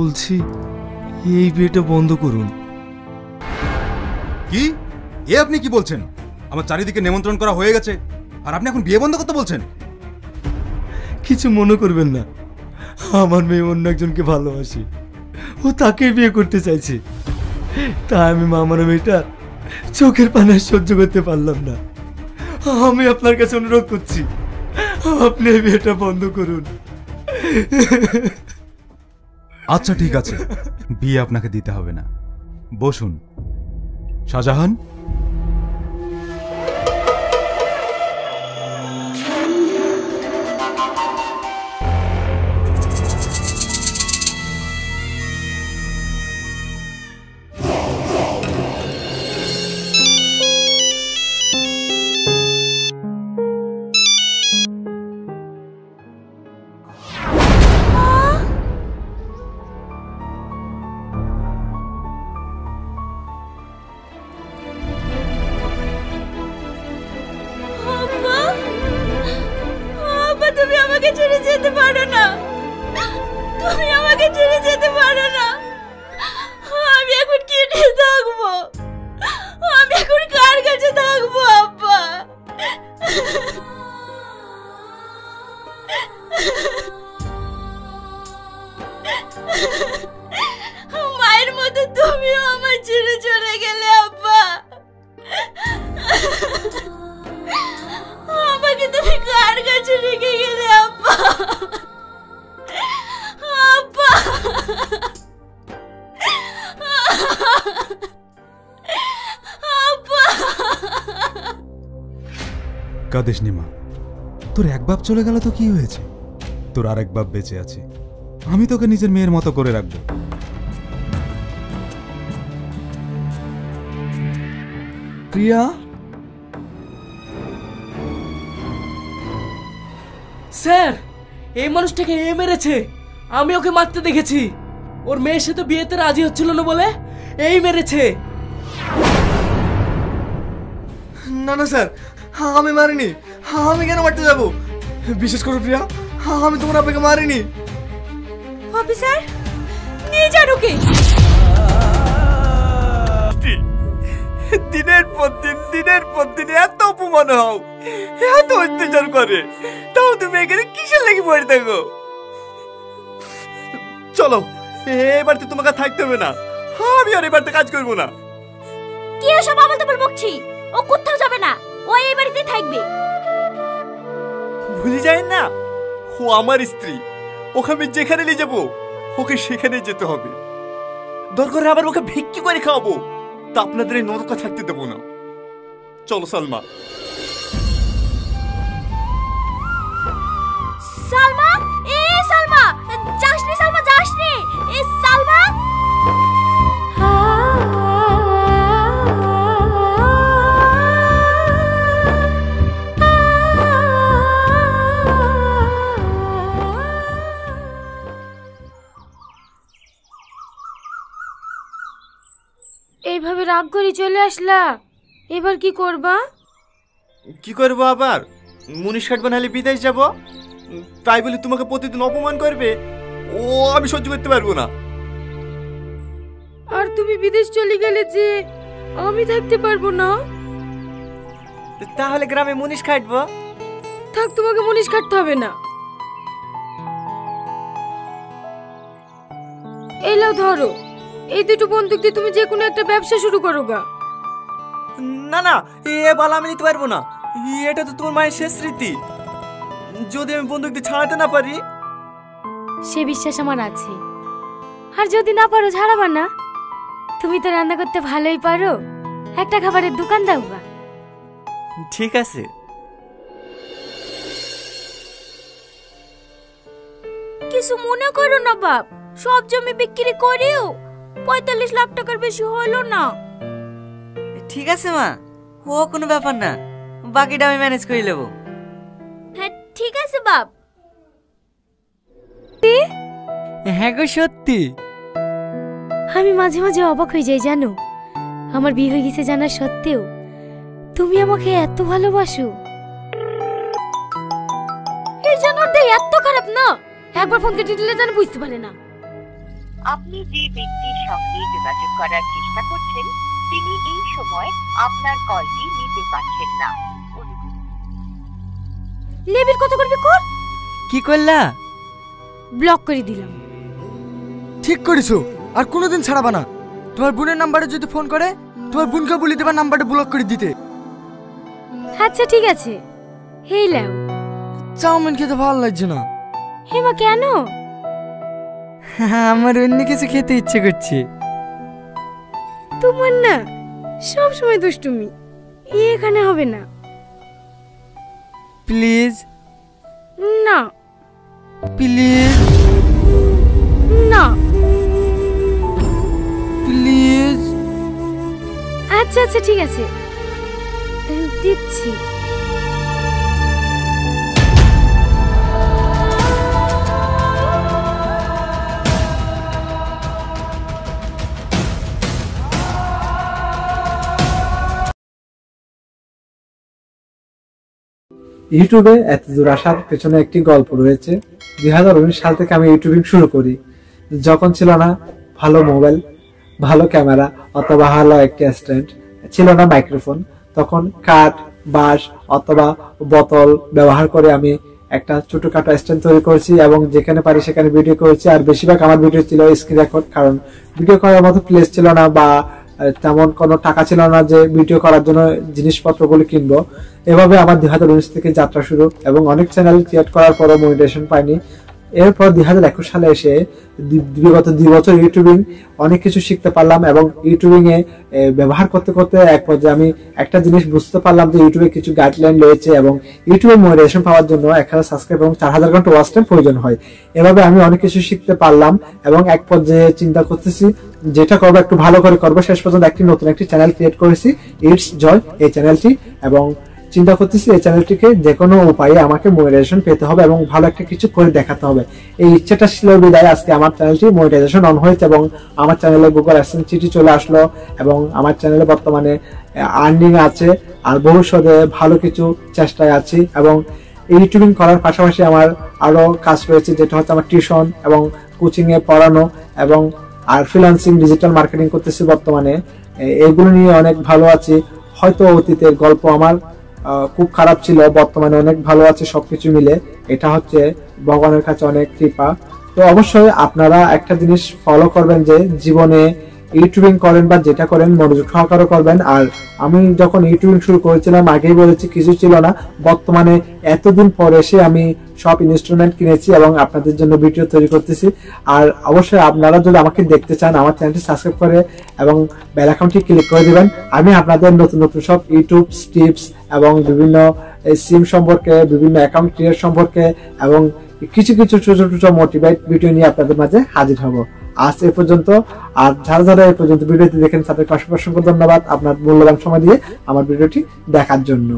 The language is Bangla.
বলছি এই বিয়েটা বন্ধ করুন। কি আপনি কি বলছেন? আমার চারিদিকে নিমন্ত্রণ করা হয়ে গেছে আর আপনি এখন বিয়ে বন্ধ করতে বলছেন? কিছু মনে করবেন না, আমার মেয়ে অন্য একজনকে ভালোবাসে, ও তাকে বিয়ে করতে চাইছে। তাই আমি মামার মেয়েটা চোখের পানি সহ্য করতে পারলাম না। আমি আপনার কাছে অনুরোধ করছি, আপনি এই বিয়েটা বন্ধ করুন। আচ্ছা ঠিক আছে, বিয়ে আপনাকে দিতে হবে না, বসুন। শাহজাহান, তুমি আমাকে ছেড়ে যেতে পারো না, তুমি আমাকে ছেড়ে যেতে পারো না। আমি এখন কি নিয়ে থাকবো? আমি এখন কার কাছে থাকবো আব্বা? মায়ের মতো তুমিও আমার ছেড়ে চলে গেলে আব্বা। আমাকে তুমি কার কাছে রেখে গেলে আব্বা? আব্বা, আব্বা। কাঁদিস নি মা, তোর এক বাপ চলে গেল তো কি হয়েছে, তোর আরেক বাপ বেঁচে আছে। আমি তোকে নিজের মেয়ের মতো করে রাখবো। প্রিয়া, স্যার, এই মানুষটাকে এ মেরেছে। আমি ওকে মারতে দেখেছি। ওর মেয়ের সাথে বিয়েতে রাজি হচ্ছিল না বলে এই মেরেছে। না না স্যার, আমি মারিনি। আমি কেন মারতে যাব? বিশেষ করে প্রিয়া, আমি তোমার আব্বাকে মারিনি। অফিসার, নিয়ে যান ওকে। দিনের পর দিন এত অপমান হও, এত অত্যাচার করে, তাও তুমি এখানে কিসের লেগে পড়ে থাকো? চলো, এবার তো তোমাকে থাকতে হবে না। আমি আর এবার কাজ করবো না। কি এসব আবল তাবল বকছি? ও কোথাও যাবে না, ও এই বাড়িতেই থাকবে। ভুলে যায় না, ও আমার স্ত্রী। ওকে আমি যেখানে নিয়ে যাবো, ওকে সেখানে যেতে হবে। দরকার আবার ওকে ভিক্ষি করে খাওয়াবো, তা আপনাদের এই নরকা থাকতে দেবো না। চলো সালমা। সালমা, সালমা, যাসনি সালমা, যাসনি। সালমা, এইভাবে রাগ করে চলে আসলা, এবার কি করবা? কি করবো আবার? মুনিশ কাটবে, নাহলে বিদেশ যাব। তাই বলে তোমাকে প্রতিদিন অপমান করবে, ও আমি সহ্য করতে পারবো না। আর তুমি বিদেশ চলে গেলে যে আমি থাকতে পারবো না। তাহলে গ্রামে মুনিশ কাটবো। থাক, তোমাকে মুনিশ কাটতে হবে না। এই লাও ধরো, এই দুটো বন্দুক দিয়ে তুমি যে কোনো একটা ব্যবসা শুরু করো গা। না না, এ বালা আমি নিতে পারবো না। এটা তো তোমার মায়ের শেষ স্মৃতি। যদি আমি বন্দুক দিয়ে ছাড়াতে না পারি। সে বিশ্বাস আমার আছে। আর যদি না পারো ছাড়াবা না। তুমি তো রান্না করতে ভালোই পারো, একটা খাবারের দোকান দাও গা। ঠিক আছে। কিছু মনে করো না বাপ, সব জমি বিক্রি করেও 45 লাখ টাকার বেশি হলো না। ঠিক আছে মা, ও কোনো ব্যাপার না, বাকিটা আমি ম্যানেজ করে নেব। হ্যাঁ ঠিক আছে বাপ। হ্যাঁ গো সত্যি। আমি মাঝে মাঝে অবাক হয়ে যাই জানো, আমার বিয়ে হয়ে গেছে জানার সত্ত্বেও তুমি আমাকে এত ভালোবাসো। এই জানোয়ারটা এত খারাপ না, একবার ফোন কেটে দিলে যেন বুঝতে পারে না। আপনি যে ব্যক্তির সঙ্গে যোগাযোগ করার চেষ্টা করছেন তিনি এই সময় আপনার কলটি নিতে পারছেন না। লেবির কত করবি কর, কি করলা? ব্লক করে দিলাম। ঠিক করেছো, আর কোনোদিন ছাড়াবা না। তোমার বোনের নাম্বারে যদি ফোন করে তোমার বোনকে বলে দেবা নাম্বারটা ব্লক করে দিতে। আচ্ছা ঠিক আছে। হেই লাও, চাউমিন খেতে ভালো লাগছে না। হেমা কেন? আমার অন্য কিছু খেতে ইচ্ছে করছে। তোমার না সব সময় দুষ্টুমি, এখানে হবে না। প্লিজ না প্লিজ না। প্লিজ। আচ্ছা আচ্ছা ঠিক আছে, দিচ্ছি। ইউটিউবে এত দূর আসার পেছনে একটি গল্প রয়েছে। 2019 সাল থেকে আমি ইউটিউবিং শুরু করি। যখন ছিল না ভালো মোবাইল, ভালো ক্যামেরা অথবা ভালো একটি স্ট্যান্ড, ছিল না মাইক্রোফোন, তখন কাঠ, বাঁশ অথবা বোতল ব্যবহার করে আমি একটা ছোটখাটো স্ট্যান্ড তৈরি করেছি এবং যেখানে পারি সেখানে ভিডিও করেছি। আর বেশিরভাগ আমার ভিডিও ছিল স্ক্রিন রেকর্ড, কারণ ভিডিও করার মতো প্লেস ছিল না বা তেমন কোনো টাকা ছিল না যে ভিডিও করার জন্য জিনিসপত্রগুলো কিনবো। এভাবে আমার 2019 থেকে যাত্রা শুরু এবং অনেক চ্যানেল ক্রিয়েট করার পরও মনিটাইজেশন পাইনি। এরপর 2021 সালে এসে বিগত 2 বছর ইউটিউবিং অনেক কিছু শিখতে পারলাম এবং ইউটিউবিং এ ব্যবহার করতে করতে এক পর্যায়ে আমি একটা জিনিস বুঝতে পারলাম যে ইউটিউবে কিছু গাইডলাইন রয়েছে এবং ইউটিউবে মনিটাইজেশন পাওয়ার জন্য 1000 সাবস্ক্রাইব এবং 4000 ঘন্টা ওয়াচ টাইম প্রয়োজন হয়। এভাবে আমি অনেক কিছু শিখতে পারলাম এবং এক পর্যায়ে চিন্তা করতেছি যেটা করবো একটু ভালো করে করবো। শেষ পর্যন্ত নতুন একটি চ্যানেল ক্রিয়েট করেছি, ইটস জয় এই চ্যানেলটি, এবং চিন্তা করতেছি এই চ্যানেলটিকে যে কোনো উপায়ে আমাকে মনিটাইজেশন পেতে হবে এবং ভালো একটা কিছু করে দেখাতে হবে। এই ইচ্ছাটা ছিল বিদায় আজকে আমার চ্যানেলটি মনিটাইজেশন অন হয়েছে এবং আমার চ্যানেলে গুগল অ্যাডসেন্স চিঠি চলে আসলো এবং আমার চ্যানেলে বর্তমানে আর্নিং আছে আর ভবিষ্যতে ভালো কিছু চেষ্টায় আছি। এবং ইউটিউবিং করার পাশাপাশি আমার আরো কাজ রয়েছে, যেটা হচ্ছে আমার টিউশন এবং কোচিং এ পড়ানো এবং আর ফ্রিল্যান্সিং ডিজিটাল মার্কেটিং করতেছি বর্তমানে। এগুলো নিয়ে অনেক ভালো আছি। হয়তো অতীতের গল্প আমার খুব খারাপ ছিল, বর্তমানে অনেক ভালো আছে সবকিছু মিলে। এটা হচ্ছে ভগবানের কাছে অনেক কৃপা। তো অবশ্যই আপনারা একটা জিনিস ফলো করবেন যে জীবনে ইউটিউবিং করেন বা যেটা করেন মনোযোগ সহকারে করবেন। আর আমি যখন ইউটিউবিং শুরু করেছিলাম আগেই বলেছি কিছু ছিল না, বর্তমানে এতদিন পরে এসে আমি সব ইনস্ট্রুমেন্ট কিনেছি এবং আপনাদের জন্য ভিডিও তৈরি করতেছি। আর অবশ্যই আপনারা যদি আমাকে দেখতে চান আমার চ্যানেলটি সাবস্ক্রাইব করে এবং বেল আইকনটি ক্লিক করে দিবেন। আমি আপনাদের নতুন নতুন সব ইউটিউব টিপস এবং বিভিন্ন সিম সম্পর্কে, বিভিন্ন অ্যাকাউন্ট ক্রিয়েট সম্পর্কে এবং কিছু কিছু ছোট ছোট মোটিভেট ভিডিও নিয়ে আপনাদের মাঝে হাজির হব। আজ এ পর্যন্ত। আর যারা যারা এই পর্যন্ত ভিডিওটি দেখেন তাদেরকে অসংখ্য ধন্যবাদ আপনার মূল্যবান সময় দিয়ে আমার ভিডিওটি দেখার জন্য।